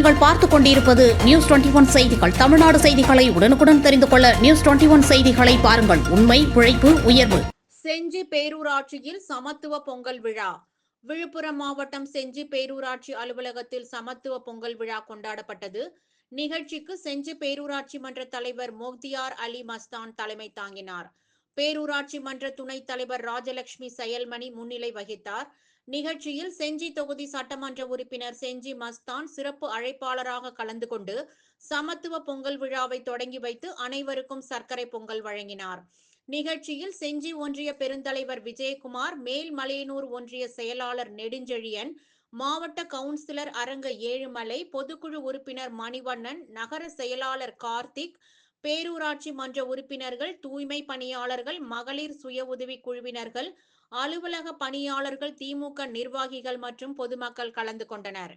நீங்கள் பார்த்துக் கொண்டிருப்பது நியூஸ் 21 செய்திகள். தமிழ்நாடு செய்திகளை உடனுக்குடன் தெரிந்து கொள்ள நியூஸ் 21 செய்திகளை பாருங்கள். உண்மை, உழைப்பு, உயர்வு. செஞ்சி பேரூராட்சியில் சமத்துவ பொங்கல் விழா. விழுப்புரம் மாவட்டம் செஞ்சி பேரூராட்சி அலுவலகத்தில் சமத்துவ பொங்கல் விழா கொண்டாடப்பட்டது. நிகழ்ச்சிக்கு செஞ்சி பேரூராட்சி மன்ற தலைவர் மோக்தியார் அலி மஸ்தான் தலைமை தாங்கினார். பேரூராட்சி மன்ற துணைத் தலைவர் ராஜலட்சுமி செயல்மணி முன்னிலை வகித்தார். நிகழ்ச்சியில் செஞ்சி தொகுதி சட்டமன்ற உறுப்பினர் செஞ்சி மஸ்தான் சிறப்பு அழைப்பாளராக கலந்து கொண்டு சமத்துவ பொங்கல் விழாவை தொடங்கி வைத்து அனைவருக்கும் சர்க்கரை பொங்கல் வழங்கினார். நிகழ்ச்சியில் செஞ்சி ஒன்றிய பெருந்தலைவர் விஜயகுமார், மேல்மலையனூர் ஒன்றிய செயலாளர் நெடுஞ்செழியன், மாவட்ட கவுன்சிலர் அரங்க ஏழுமலை, பொதுக்குழு உறுப்பினர் மணிவண்ணன், நகர செயலாளர் கார்த்திக், பேரூராட்சி மன்ற உறுப்பினர்கள், தூய்மை பணியாளர்கள், மகளிர் சுய உதவி குழுவினர்கள், அலுவலக பணியாளர்கள், திமுக நிர்வாகிகள் மற்றும் பொதுமக்கள் கலந்து கொண்டனர்.